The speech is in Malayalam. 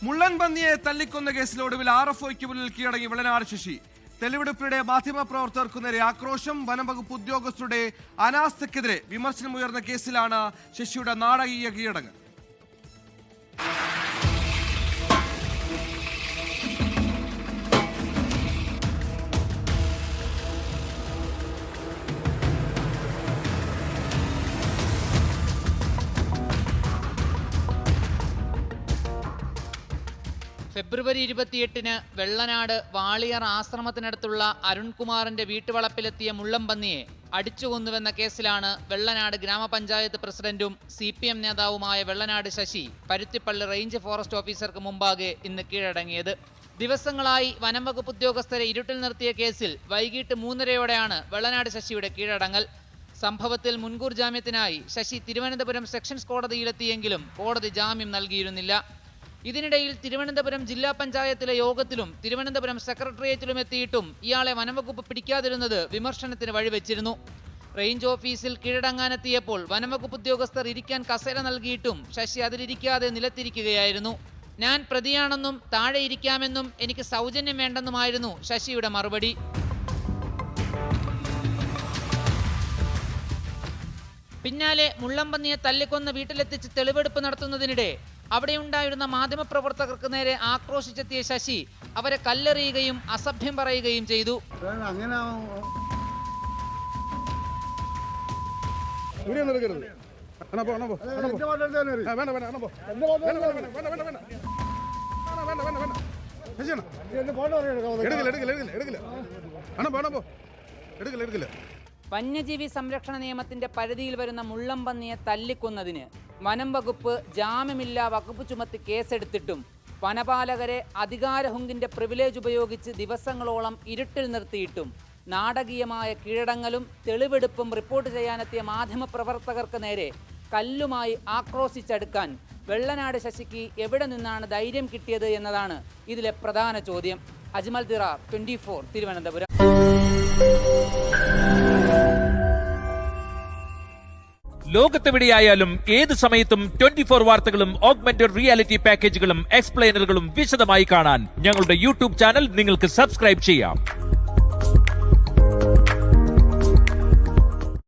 മുള്ളൻ പന്നിയെ തല്ലിക്കൊന്ന കേസിൽ ഒടുവിൽ RFOയ്ക്ക് മുന്നിൽ കീഴടങ്ങി വെള്ളനാട് ശശി. തെളിവെടുപ്പിനിടെ മാധ്യമപ്രവർത്തകർക്കു നേരെ ആക്രോശം. വനംവകുപ്പ് ഉദ്യോഗസ്ഥരുടെ അനാസ്ഥയ്ക്കെതിരെ വിമർശനമുയർന്ന കേസിലാണ് ശശിയുടെ നാടകീയ കീഴടങ്ങൽ. ഫെബ്രുവരി 28-ന് വെള്ളനാട് വാളിയർ ആശ്രമത്തിനടുത്തുള്ള അരുൺകുമാറിന്റെ വീട്ടുവളപ്പിലെത്തിയ മുള്ളംപന്നിയെ അടിച്ചുകൊന്നുവെന്ന കേസിലാണ് വെള്ളനാട് ഗ്രാമപഞ്ചായത്ത് പ്രസിഡന്റും CPM നേതാവുമായ വെള്ളനാട് ശശി പരുത്തിപ്പള്ളി റേഞ്ച് ഫോറസ്റ്റ് ഓഫീസർക്ക് മുമ്പാകെ ഇന്ന് കീഴടങ്ങിയത്. ദിവസങ്ങളായി വനംവകുപ്പ് ഉദ്യോഗസ്ഥരെ ഇരുട്ടിൽ നിർത്തിയ കേസിൽ വൈകിട്ട് 3:30-യോടെയാണ് വെള്ളനാട് ശശിയുടെ കീഴടങ്ങൽ. സംഭവത്തിൽ മുൻകൂർ ജാമ്യത്തിനായി ശശി തിരുവനന്തപുരം സെഷൻസ് കോടതിയിലെത്തിയെങ്കിലും കോടതി ജാമ്യം നൽകിയിരുന്നില്ല. ഇതിനിടയിൽ തിരുവനന്തപുരം ജില്ലാ പഞ്ചായത്തിലെ യോഗത്തിലും തിരുവനന്തപുരം സെക്രട്ടേറിയറ്റിലും എത്തിയിട്ടും ഇയാളെ വനംവകുപ്പ് പിടിക്കാതിരുന്നത് വിമർശനത്തിന് വഴിവെച്ചിരുന്നു. റേഞ്ച് ഓഫീസിൽ കീഴടങ്ങാനെത്തിയപ്പോൾ വനംവകുപ്പ് ഉദ്യോഗസ്ഥർ ഇരിക്കാൻ കസേര നൽകിയിട്ടും ശശി അതിലിരിക്കാതെ നിലത്തിരിക്കുകയായിരുന്നു. ഞാൻ പ്രതിയാണെന്നും താഴെ ഇരിക്കാമെന്നും എനിക്ക് സൗജന്യം വേണ്ടെന്നുമായിരുന്നു ശശിയുടെ മറുപടി. പിന്നാലെ മുള്ളംപന്നിയെ തല്ലിക്കൊന്ന് വീട്ടിലെത്തിച്ച് തെളിവെടുപ്പ് നടത്തുന്നതിനിടെ അവിടെയുണ്ടായിരുന്ന മാധ്യമപ്രവർത്തകർക്ക് നേരെ ആക്രോശിച്ചെത്തിയ ശശി അവരെ കല്ലെറിയുകയും അസഭ്യം പറയുകയും ചെയ്തു. വന്യജീവി സംരക്ഷണ നിയമത്തിന്റെ പരിധിയിൽ വരുന്ന മുള്ളംപന്നിയെ തല്ലിക്കൊന്നതിന് വനം വകുപ്പ് ജാമ്യമില്ലാ വകുപ്പ് ചുമത്തി കേസെടുത്തിട്ടും വനപാലകരെ അധികാരഹുങ്കിന്റെ പ്രിവിലേജ് ഉപയോഗിച്ച് ദിവസങ്ങളോളം ഇരുട്ടിൽ നിർത്തിയിട്ടും നാടകീയമായ കീഴടങ്ങലും തെളിവെടുപ്പും റിപ്പോർട്ട് ചെയ്യാനെത്തിയ മാധ്യമപ്രവർത്തകർക്ക് നേരെ കല്ലുമായി ആക്രോശിച്ചടുക്കാൻ വെള്ളനാട് ശശിക്ക് എവിടെ നിന്നാണ് ധൈര്യം കിട്ടിയത് എന്നതാണ് ഇതിലെ പ്രധാന ചോദ്യം. അജ്മൽ ദിറ, 24, തിരുവനന്തപുരം. ലോകത്തെവിടെയായാലും ഏത് സമയത്തും 24 വാർത്തകളും ഓഗ്മെന്റഡ് റിയാലിറ്റി പാക്കേജുകളും എക്സ്പ്ലെയിനറുകളും വിശദമായി കാണാൻ ഞങ്ങളുടെ YouTube ചാനൽ നിങ്ങൾക്ക് സബ്സ്ക്രൈബ് ചെയ്യാം.